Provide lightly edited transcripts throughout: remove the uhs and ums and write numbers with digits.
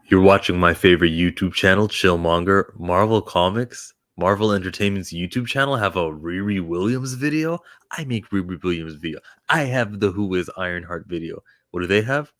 You're watching my favorite YouTube channel, Chillmonger. Marvel Comics, Marvel Entertainment's YouTube channel have a Riri Williams video. I make Riri Williams video. I have the Who is Ironheart video. What do they have?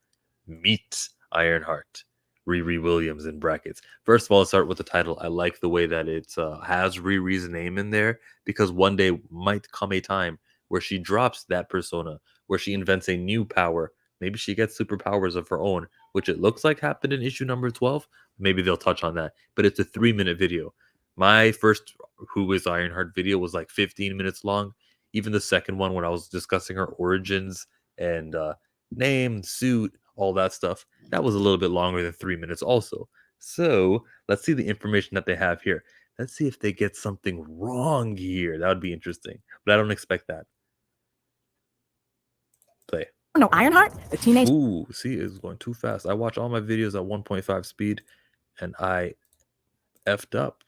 Meet Ironheart. Riri Williams in brackets. First of all, let's start with the title. I like the way that it has Riri's name in there because one day might come a time where she drops that persona, where she invents a new power. Maybe she gets superpowers of her own, which it looks like happened in issue number 12. Maybe they'll touch on that. But it's a 3-minute video. My first Who is Ironheart video was like 15 minutes long. Even the second one, when I was discussing her origins and name, suit, all that stuff, that was a little bit longer than 3 minutes also. So let's see the information that they have here. Let's see if they get something wrong here. That would be interesting. But I don't expect that. Play. No, Ironheart, the teenage. Ooh, see, it's going too fast. I watch all my videos at 1.5 speed and I effed up.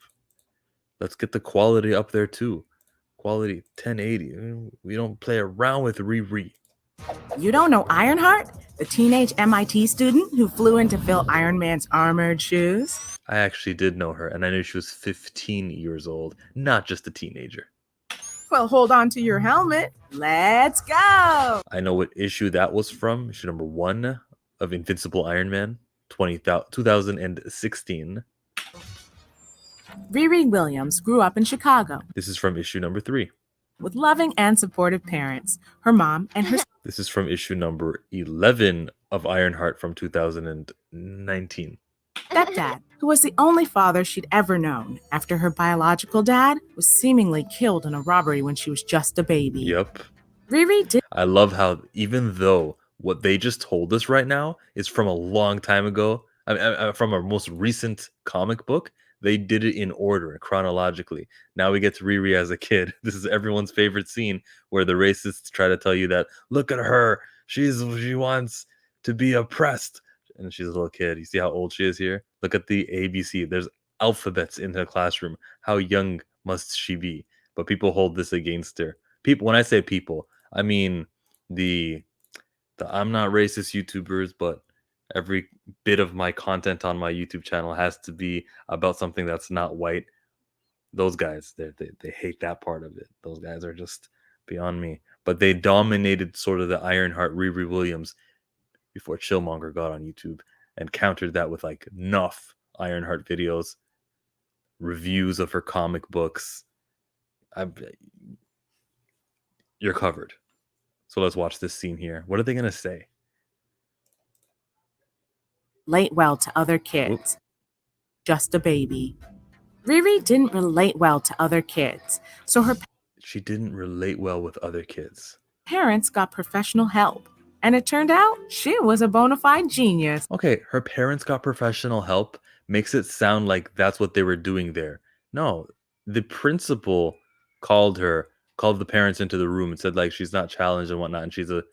Let's get the quality up there too. Quality 1080. We don't play around with Riri. You don't know Ironheart, the teenage MIT student who flew in to fill Iron Man's armored shoes? I actually did know her, and I knew she was 15 years old, not just a teenager. Well, hold on to your helmet. Let's go. I know what issue that was from. Issue number 1 of Invincible Iron Man, 2016. Riri Williams grew up in Chicago This is from issue number 3. with loving and supportive parents. Her mom and her This is from issue number 11 of Ironheart from 2019. stepdad, who was the only father she'd ever known after her biological dad was seemingly killed in a robbery when she was just a baby. Yep. Riri did. I love how even though what they just told us right now is from a long time ago, from a most recent comic book, they did it in order, chronologically. Now we get to Riri as a kid. This is everyone's favorite scene where the racists try to tell you that, look at her, she wants to be oppressed. And she's a little kid. You see how old she is here? Look at the ABC. There's alphabets in her classroom. How young must she be? But people hold this against her. People, when I say people, I mean the I'm not racist YouTubers, but every bit of my content on my YouTube channel has to be about something that's not white. Those guys, they hate that part of it. Those guys are just beyond me. But they dominated sort of the Ironheart Riri Williams before Chillmonger got on YouTube and countered that with like enough Ironheart videos, reviews of her comic books. You're covered. So let's watch this scene here. What are they going to say? Relate well to other kids. Just a baby. Riri didn't relate well to other kids, so her She didn't relate well with other kids. parents got professional help, and it turned out she was a bona fide genius. Okay, her parents got professional help makes it sound like that's what they were doing there. No, the principal called the parents into the room and said like she's not challenged and whatnot, and she's a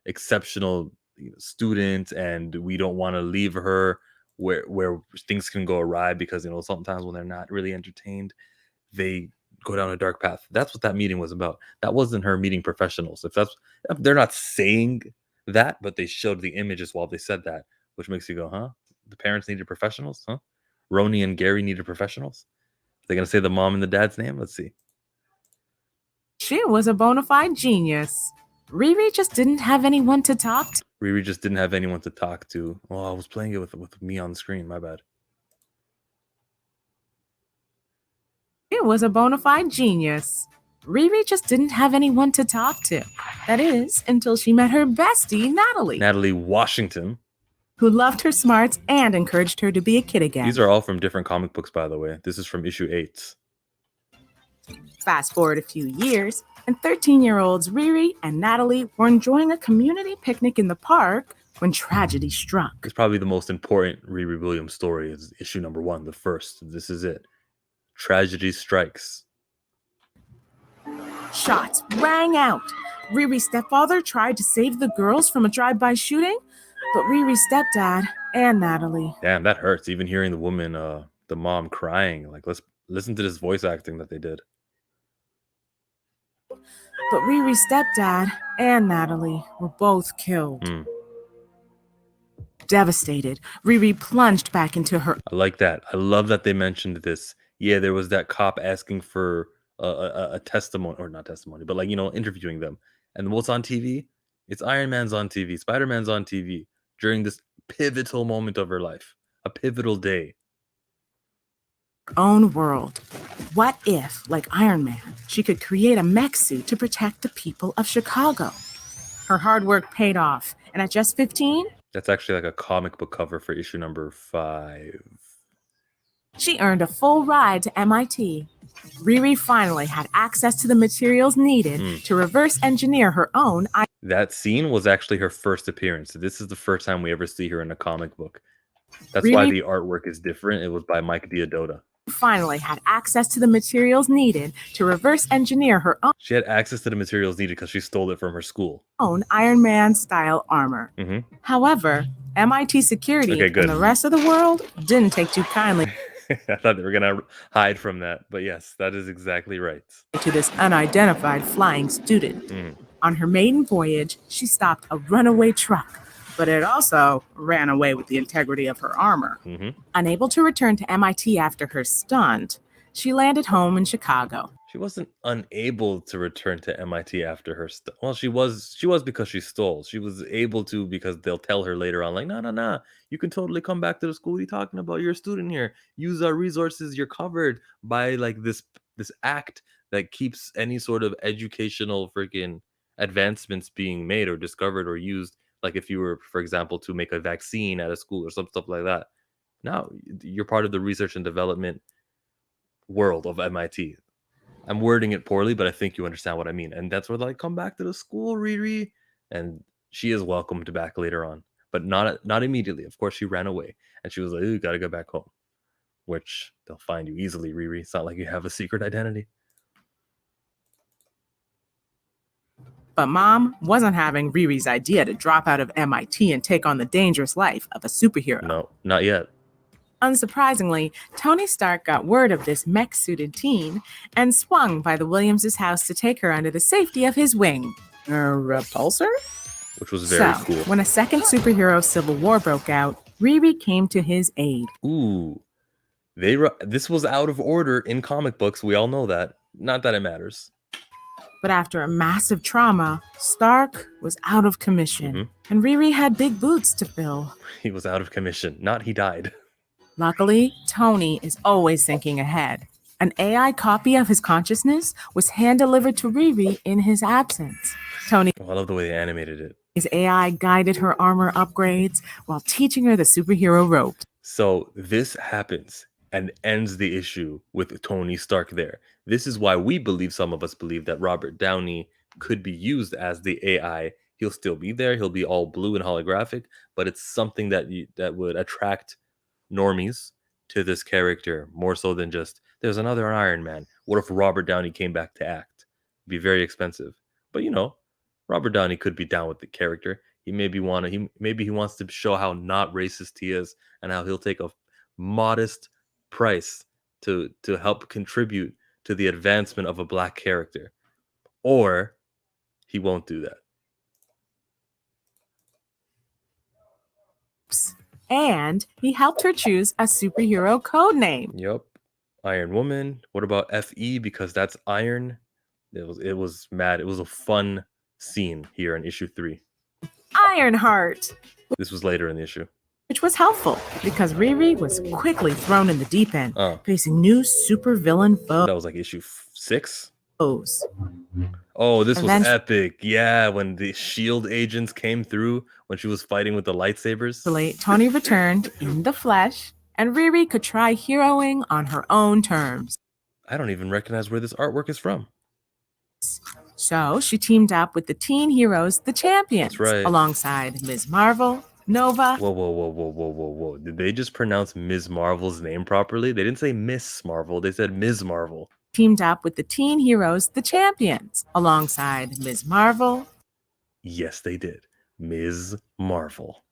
exceptional student, and we don't want to leave her where things can go awry because sometimes when they're not really entertained, they go down a dark path. That's what that meeting was about. That wasn't her meeting professionals. If they're not saying that, but they showed the images while they said that, which makes you go, huh? The parents needed professionals, huh? Roni and Gary needed professionals. They're gonna say the mom and the dad's name. Let's see. She was a bona fide genius. Riri just didn't have anyone to talk to. Riri just didn't have anyone to talk to. Oh, I was playing it with me on the screen. My bad. She was a bona fide genius. Riri just didn't have anyone to talk to. That is, until she met her bestie, Natalie, Natalie Washington. who loved her smarts and encouraged her to be a kid again. These are all from different comic books, by the way. This is from issue 8. Fast forward a few years, and 13-year-olds Riri and Natalie were enjoying a community picnic in the park when tragedy struck. It's probably the most important Riri Williams story. Is issue number 1, the first. This is it. Tragedy strikes. Shots rang out. Riri's stepfather tried to save the girls from a drive-by shooting, but Riri's stepdad and Natalie. Damn, that hurts. Even hearing the woman, the mom crying. Like, let's listen to this voice acting that they did. But Riri's stepdad and Natalie were both killed. Devastated, Riri plunged back into her I like that. I love that they mentioned this. Yeah, there was that cop asking for a testimony, or not testimony, but like, interviewing them. And what's on TV? It's Iron Man's on TV, Spider Man's on TV during this pivotal moment of her life, a pivotal day. own world. What if, like Iron Man, she could create a mech suit to protect the people of Chicago? Her hard work paid off, and at just 15, That's actually like a comic book cover for issue number 5. she earned a full ride to MIT. Riri finally had access to the materials needed to reverse engineer her own. That scene was actually her first appearance. This is the first time we ever see her in a comic book. That's why the artwork is different. It was by Mike Diodotta. Finally had access to the materials needed to reverse engineer her She had access to the materials needed because she stole it from her school. own Iron Man style armor. However, MIT security and the rest of the world didn't take too kindly I thought they were going to hide from that, but yes, that is exactly right. To this unidentified flying student. On her maiden voyage, she stopped a runaway truck, but it also ran away with the integrity of her armor. Unable to return to MIT after her stunt, she landed home in Chicago. She wasn't unable to return to MIT after her stunt. Well, she was because she stole. She was able to because they'll tell her later on, like, no, you can totally come back to the school. What are you talking about? You're a student here. Use our resources. You're covered by like this act that keeps any sort of educational freaking advancements being made or discovered or used. Like if you were, for example, to make a vaccine at a school or some stuff like that. Now you're part of the research and development world of MIT. I'm wording it poorly, but I think you understand what I mean. And that's where they're like, come back to the school, Riri. And she is welcomed back later on, but not immediately. Of course, she ran away and she was like, you got to go back home, which they'll find you easily, Riri. It's not like you have a secret identity. But Mom wasn't having Riri's idea to drop out of MIT and take on the dangerous life of a superhero. No, not yet. Unsurprisingly, Tony Stark got word of this mech-suited teen and swung by the Williams' house to take her under the safety of his wing. A repulsor? Which was very cool. When a second superhero civil war broke out, Riri came to his aid. Ooh. This was out of order in comic books. We all know that. Not that it matters. But after a massive trauma, Stark was out of commission, and Riri had big boots to fill. He was out of commission. Not he died. Luckily, Tony is always thinking ahead. An AI copy of his consciousness was hand-delivered to Riri in his absence. I love the way they animated it. His AI guided her armor upgrades while teaching her the superhero ropes. So this happens and ends the issue with Tony Stark there. This is why some of us believe that Robert Downey could be used as the AI. He'll still be there. He'll be all blue and holographic, but it's something that would attract normies to this character more so than just there's another Iron Man. What if Robert Downey came back to act? It'd be very expensive. But Robert Downey could be down with the character. Maybe he wants to show how not racist he is and how he'll take a modest price to help contribute to the advancement of a black character. Or he won't do that. And he helped her choose a superhero code name. Yep. Iron Woman. What about FE? Because that's iron. It was mad. It was a fun scene here in issue 3. Ironheart. This was later in the issue. Which was helpful because Riri was quickly thrown in the deep end, facing new supervillain foes. That was like issue 6. Oh, this was epic. Yeah, when the S.H.I.E.L.D. agents came through, when she was fighting with the lightsabers. Tony returned in the flesh, and Riri could try heroing on her own terms. I don't even recognize where this artwork is from. So she teamed up with the teen heroes, the Champions, That's right. Alongside Ms. Marvel, Nova. Whoa. Did they just pronounce Ms. Marvel's name properly? They didn't say Miss Marvel. They said Ms. Marvel. Teamed up with the teen heroes, the Champions, alongside Ms. Marvel. Yes, they did. Ms. Marvel.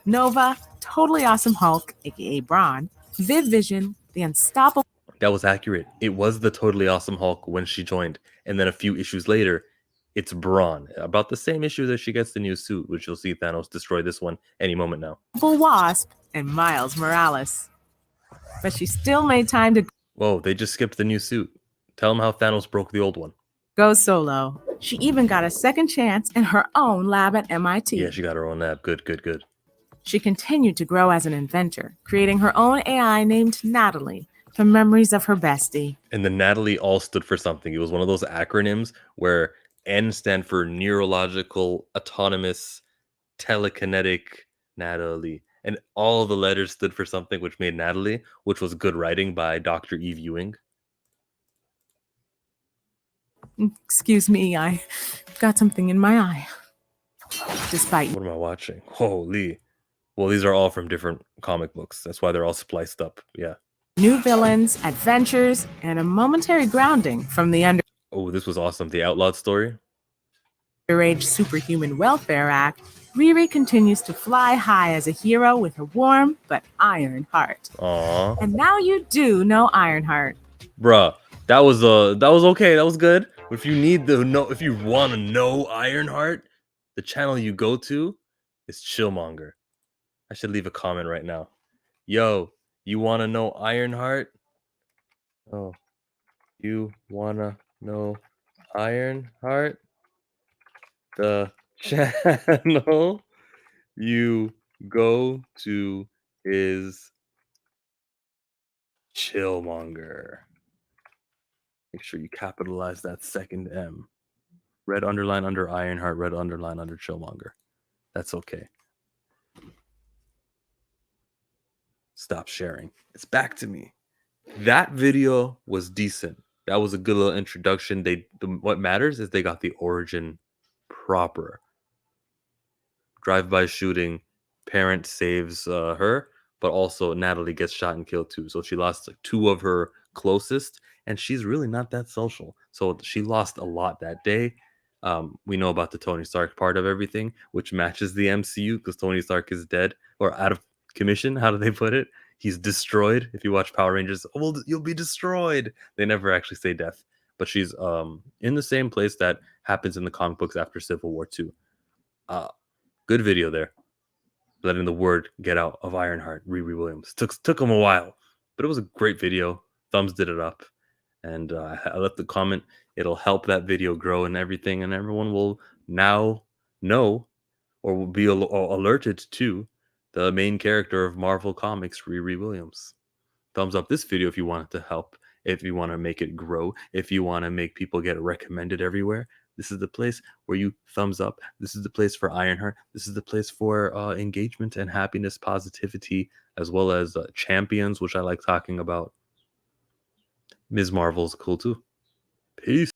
Nova, Totally Awesome Hulk, aka Brawn, Viv Vision, the Unstoppable. That was accurate. It was the Totally Awesome Hulk when she joined. And then a few issues later, It's Brawn. About the same issue that she gets the new suit, which you'll see Thanos destroy this one any moment now. Wasp, and Miles Morales. But she still made time to Whoa, they just skipped the new suit. Tell them how Thanos broke the old one. go solo. She even got a second chance in her own lab at MIT. Yeah, she got her own lab. Good, good, good. She continued to grow as an inventor, creating her own AI named Natalie from memories of her bestie. And the Natalie all stood for something. It was one of those acronyms where N stand for neurological, autonomous, telekinetic Natalie. And all the letters stood for something, which made Natalie, which was good writing by Dr. Eve Ewing. Excuse me, I got something in my eye. Despite What am I watching? Holy. Well, these are all from different comic books. That's why they're all spliced up. Yeah. new villains, adventures, and a momentary grounding from the Oh, this was awesome. The Outlawed story. Underage Superhuman Welfare Act, Riri continues to fly high as a hero with a warm but iron heart. Aww. And now you do know Ironheart. Bruh, that was okay. That was good. If you need to know, if you want to know Ironheart, the channel you go to is Chillmonger. I should leave a comment right now. Yo, you want to know Ironheart? Oh, you wanna know Ironheart? The channel you go to is Chillmonger. Make sure you capitalize that second M. Red underline under Ironheart, red underline under Chillmonger. That's okay. Stop sharing. It's back to me. That video was decent. That was a good little introduction. What matters is they got the origin proper. Drive-by shooting, parent saves her, but also Natalie gets shot and killed too. So she lost like two of her closest, and she's really not that social. So she lost a lot that day. We know about the Tony Stark part of everything, which matches the MCU because Tony Stark is dead or out of commission. How do they put it? He's destroyed. If you watch Power Rangers, oh, well, you'll be destroyed. They never actually say death, but she's in the same place that happens in the comic books after Civil War 2. Good video there, letting the word get out of Ironheart. Riri Williams took him a while, but it was a great video. Thumbs did it up, and I left the comment. It'll help that video grow and everything, and everyone will now know or will be alerted to the main character of Marvel Comics, Riri Williams. Thumbs up this video if you want it to help, if you want to make it grow, if you want to make people get recommended everywhere. This is the place where you thumbs up. This is the place for Ironheart. This is the place for engagement and happiness, positivity, as well as champions, which I like talking about. Ms. Marvel's cool too. Peace.